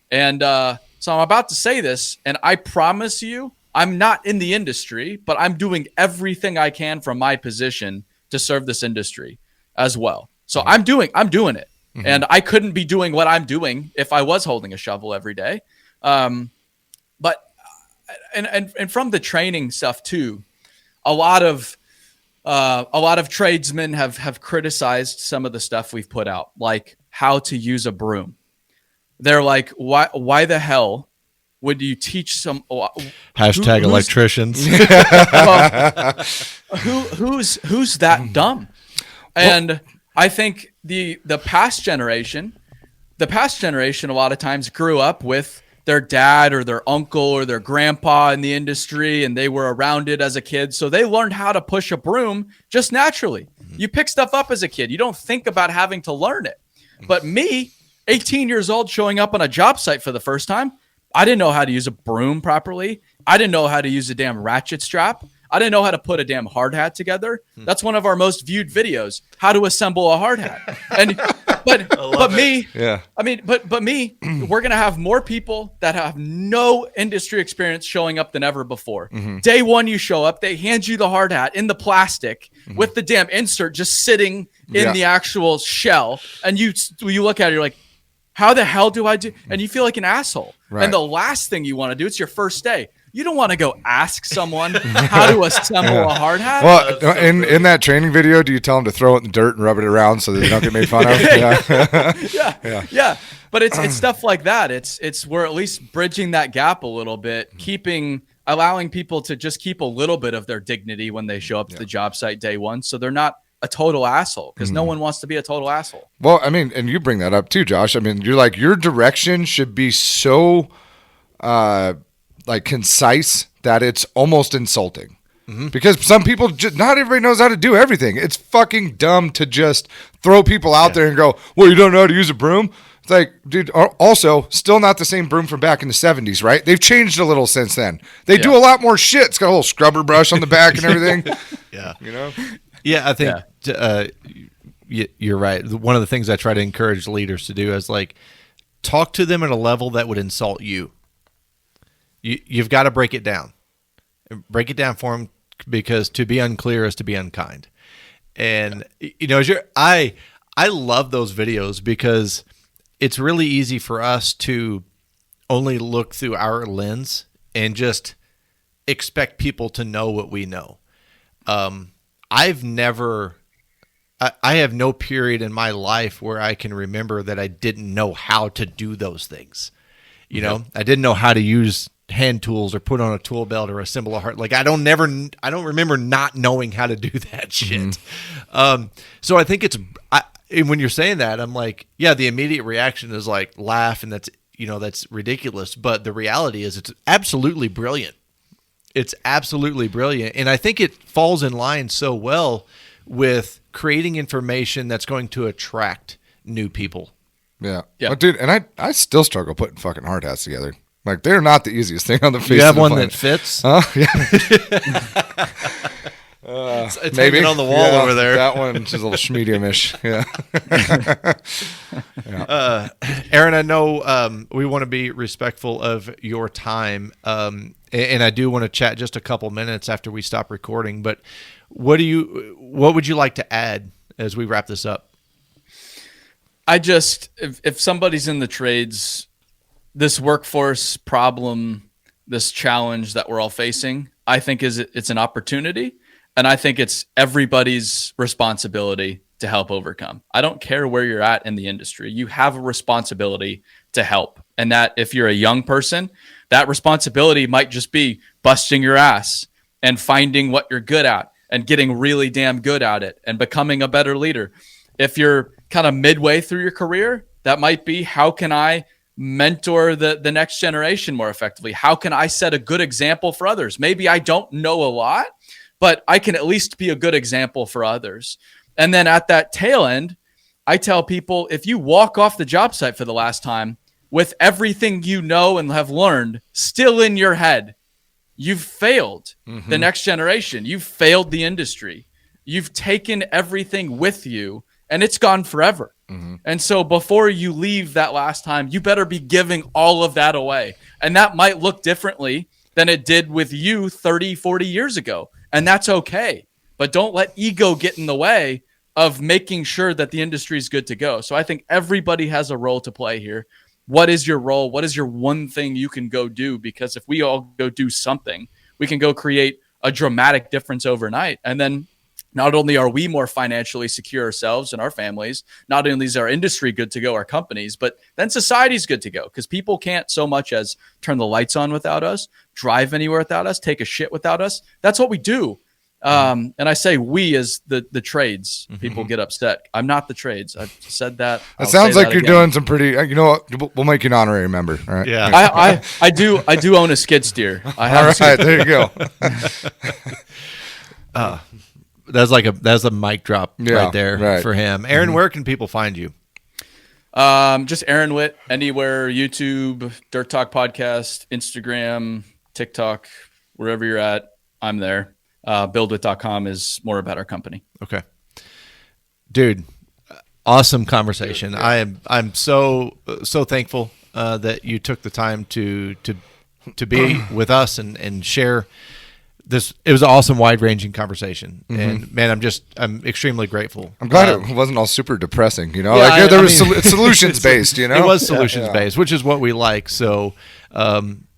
And so I'm about to say this, and I promise you, I'm not in the industry, but I'm doing everything I can from my position to serve this industry as well. So I'm doing it. And I couldn't be doing what I'm doing if I was holding a shovel every day. But and from the training stuff too, a lot of tradesmen have criticized some of the stuff we've put out, like how to use a broom. They're like, why the hell would you teach some
hashtag electricians?
Who's that dumb? And I think the past generation a lot of times grew up with their dad or their uncle or their grandpa in the industry, and they were around it as a kid. So they learned how to push a broom just naturally. You pick stuff up as a kid. You don't think about having to learn it. But me, 18 years old, showing up on a job site for the first time, I didn't know how to use a broom properly. I didn't know how to use a damn ratchet strap. I didn't know how to put a damn hard hat together. That's one of our most viewed videos, how to assemble a hard hat. And but me, yeah. I mean, but me, we're gonna have more people that have no industry experience showing up than ever before. Day one, you show up, they hand you the hard hat in the plastic with the damn insert just sitting in the actual shell, and you look at it, you're like, how the hell do I do? And you feel like an asshole. Right. And the last thing you want to do, it's your first day. You don't want to go ask someone how to assemble a hard hat.
Well, in that training video, do you tell them to throw it in the dirt and rub it around so that they don't get made fun of?
Yeah. But it's stuff like that. It's we're at least bridging that gap a little bit, allowing people to just keep a little bit of their dignity when they show up to the job site day one, so they're not a total asshole, because no one wants to be a total asshole.
Well, I mean, and you bring that up too, Josh. I mean, you're like, your direction should be so like concise that it's almost insulting. Because some people, not everybody knows how to do everything. It's fucking dumb to just throw people out there and go, well, you don't know how to use a broom? It's like, dude, also still not the same broom from back in the 70s, right? They've changed a little since then. They do a lot more shit. It's got a little scrubber brush on the back and everything. You know?
Yeah, I think you're right. One of the things I try to encourage leaders to do is like talk to them at a level that would insult you. You've got to break it down. Break it down for them, because to be unclear is to be unkind. And you know, I love those videos because it's really easy for us to only look through our lens and just expect people to know what we know. I have no period in my life where I can remember that I didn't know how to do those things. You know, I didn't know how to use hand tools or put on a tool belt or assemble a heart. Like I don't remember not knowing how to do that shit. So I think when you're saying that, I'm like, yeah, the immediate reaction is like laugh, and that's ridiculous. But the reality is it's absolutely brilliant. It's absolutely brilliant. And I think it falls in line so well with creating information that's going to attract new people.
Yeah. Well, dude, and I still struggle putting fucking hard hats together. Like, they're not the easiest thing on the face.
You have
of the
one
planet.
that fits?
Huh? Yeah.
It's hanging on the wall over there.
That one's just a little medium-ish. Yeah.
Aaron, I know we want to be respectful of your time, and I do want to chat just a couple minutes after we stop recording. But what would you like to add as we wrap this up?
If somebody's in the trades, this workforce problem, this challenge that we're all facing, I think it's an opportunity, and I think it's everybody's responsibility to help overcome. I don't care where you're at in the industry. You have a responsibility to help. And that if you're a young person, that responsibility might just be busting your ass and finding what you're good at and getting really damn good at it and becoming a better leader. If you're kind of midway through your career, that might be, how can I mentor the next generation more effectively? How can I set a good example for others? Maybe I don't know a lot, but I can at least be a good example for others. And then at that tail end, I tell people, if you walk off the job site for the last time with everything you know and have learned still in your head, you've failed the next generation. You've failed the industry. You've taken everything with you, and it's gone forever. And so before you leave that last time, you better be giving all of that away. And that might look differently than it did with you 30, 40 years ago. And that's okay. But don't let ego get in the way of making sure that the industry is good to go. So I think everybody has a role to play here. What is your role? What is your one thing you can go do? Because if we all go do something, we can go create a dramatic difference overnight. And then not only are we more financially secure ourselves and our families, not only is our industry good to go, our companies, but then society's good to go, because people can't so much as turn the lights on without us, drive anywhere without us, take a shit without us. That's what we do. And I say we as the trades. People get upset. I'm not the trades. I've said that.
It sounds like you're doing some pretty, you know what, we'll make you an honorary member. All right.
Yeah.
I do own a skid steer. I have
All right, there you go.
That's a mic drop right there for him. Aaron, where can people find you?
Just Aaron Witt, anywhere, YouTube, Dirt Talk Podcast, Instagram, TikTok, wherever you're at, I'm there. Buildwit.com is more about our company.
Okay. Dude, awesome conversation. Yeah. I'm so thankful that you took the time to be with us and share this. It was an awesome, wide-ranging conversation, and man, I'm extremely grateful.
I'm glad it wasn't all super depressing. You know, it's solutions based. You know,
it was solutions based, which is what we like. So,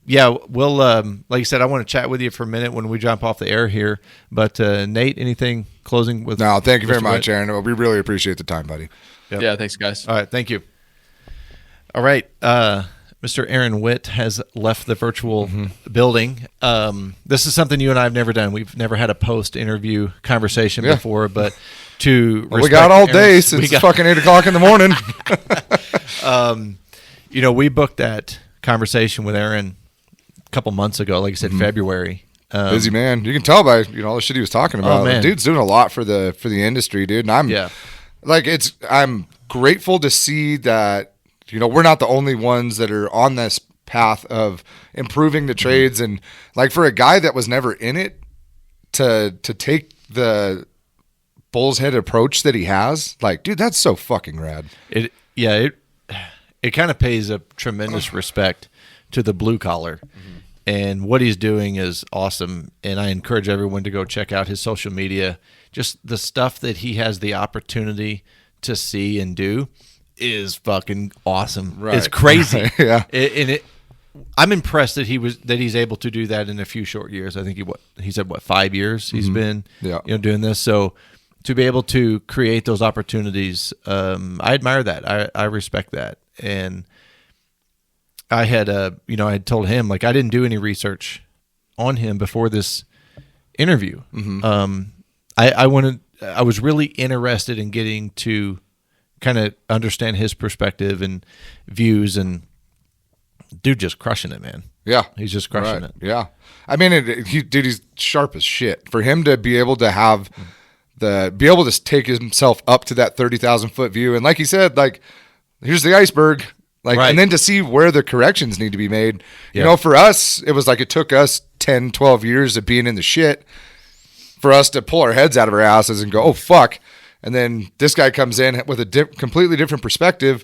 yeah, we'll like you said, I want to chat with you for a minute when we jump off the air here. But Nate, anything closing with?
No, thank you very much, Aaron. We really appreciate the time, buddy.
Yep. Yeah, thanks, guys.
All right, thank you. All right. Mr. Aaron Witt has left the virtual building. This is something you and I have never done. We've never had a post-interview conversation before, but we
got all day since it's fucking 8 o'clock in the morning.
We booked that conversation with Aaron a couple months ago, like I said, February.
Busy man. You can tell by all the shit he was talking about.
Oh, man.
The dude's doing a lot for the industry, dude. And I'm grateful to see that. We're not the only ones that are on this path of improving the trades. And like for a guy that was never in it to take the bull's head approach that he has, like, dude, that's so fucking rad.
It kind of pays a tremendous respect to the blue collar, and what he's doing is awesome. And I encourage everyone to go check out his social media. Just the stuff that he has the opportunity to see and do is fucking awesome.
Right.
It's crazy.
Yeah.
I'm impressed that he's able to do that in a few short years. I think he said 5 years he's been doing this. So to be able to create those opportunities, I admire that. I respect that. And I had I had told him, like, I didn't do any research on him before this interview. I was really interested in getting to kind of understand his perspective and views, and dude just crushing it, man.
Yeah.
He's just crushing it.
Yeah. I mean, he's sharp as shit. For him to be able to have be able to take himself up to that 30,000 foot view. And like he said, like, here's the iceberg. Like,
right.
And then to see where the corrections need to be made. You know, for us, it was like it took us 10, 12 years of being in the shit for us to pull our heads out of our asses and go, oh, fuck. And then this guy comes in with a completely different perspective,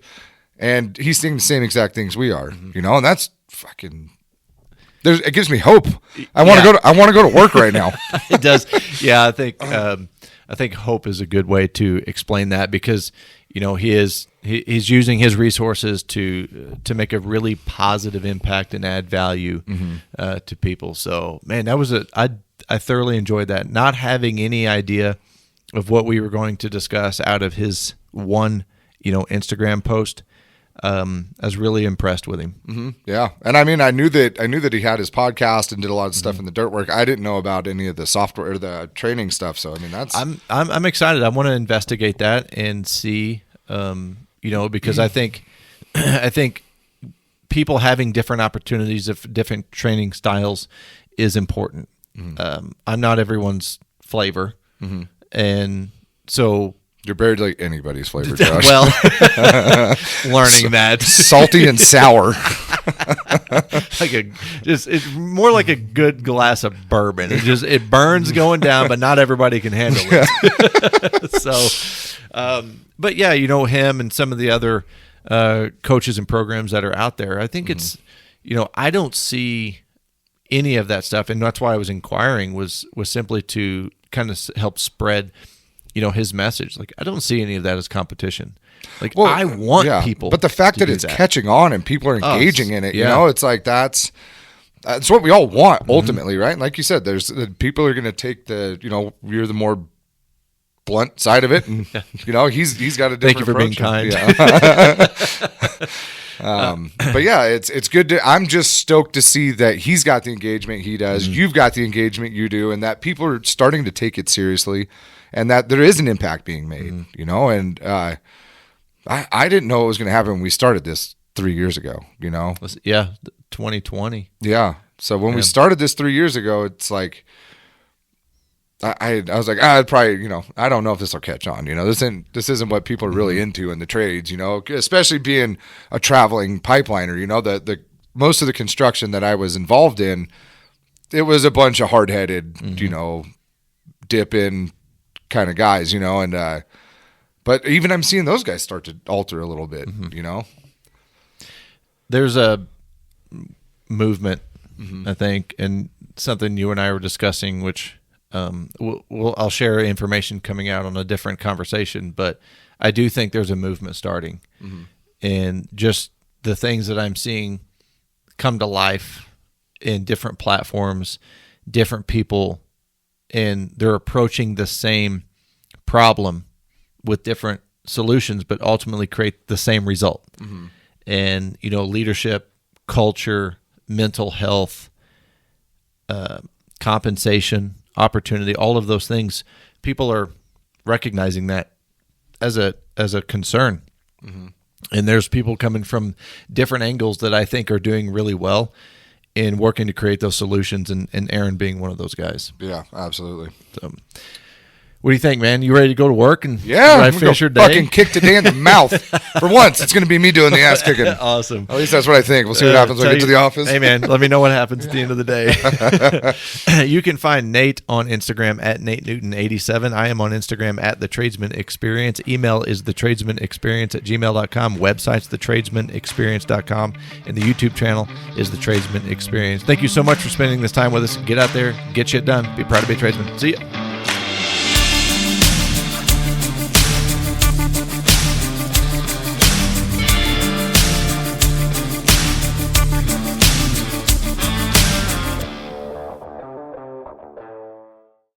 and he's seeing the same exact things we are, you know, and that's fucking. It gives me hope. I want to go to work right now.
It does. Yeah, I think hope is a good way to explain that, because he's using his resources to make a really positive impact and add value to people. So, man, that was I thoroughly enjoyed that. Not having any idea of what we were going to discuss out of his one Instagram post. I was really impressed with him.
Yeah, and I mean, I knew that he had his podcast and did a lot of stuff in the dirt work. I didn't know about any of the software or the training stuff. So I mean,
I'm excited. I want to investigate that and see, because I think people having different opportunities of different training styles is important. I'm not everyone's flavor, and so.
You're barely like anybody's flavor, Josh.
Well, learning that
salty and sour,
it's more like a good glass of bourbon. It burns going down, but not everybody can handle it. So, but yeah, him and some of the other coaches and programs that are out there. I think it's, I don't see any of that stuff, and that's why I was inquiring. Was simply to kind of help spread. His message. Like, I don't see any of that as competition. Like, I want people.
But the fact that it's catching on and people are engaging in it, it's like that's what we all want ultimately, right? And like you said, there's people are going to take you're the more blunt side of it, and he's got a different.
Thank you for
approach.
being kind.
But yeah, it's good I'm just stoked to see that he's got the engagement he does. You've got the engagement you do, and that people are starting to take it seriously. And that there is an impact being made, and I didn't know it was going to happen when we started this 3 years ago,
Yeah, 2020.
Yeah. So when we started this 3 years ago, it's I was like, I'd probably, I don't know if this will catch on. This isn't what people are really into in the trades, especially being a traveling pipeliner. The most of the construction that I was involved in, it was a bunch of hard-headed, dip in kind of guys, and but even I'm seeing those guys start to alter a little bit,
There's a movement, I think, and something you and I were discussing, which I'll share information coming out on a different conversation, but I do think there's a movement starting, and just the things that I'm seeing come to life in different platforms, different people, and they're approaching the same problem with different solutions, but ultimately create the same result. And, leadership, culture, mental health, compensation, opportunity, all of those things, people are recognizing that as a concern. And there's people coming from different angles that I think are doing really well in working to create those solutions, and Aaron being one of those guys.
Yeah, absolutely.
So, what do you think, man? You ready to go to work and finish your day?
Fucking kick today in the mouth. For once, it's going to be me doing the ass kicking.
Awesome.
At least that's what I think. We'll see what happens when I get to the office.
Hey, man, let me know what happens at the end of the day. You can find Nate on Instagram at NateNewton87. I am on Instagram at The Tradesman Experience. Email is thetradesmanexperience@gmail.com. Website's thetradesmanexperience.com. And the YouTube channel is The Tradesman Experience. Thank you so much for spending this time with us. Get out there, get shit done. Be proud to be a tradesman. See ya.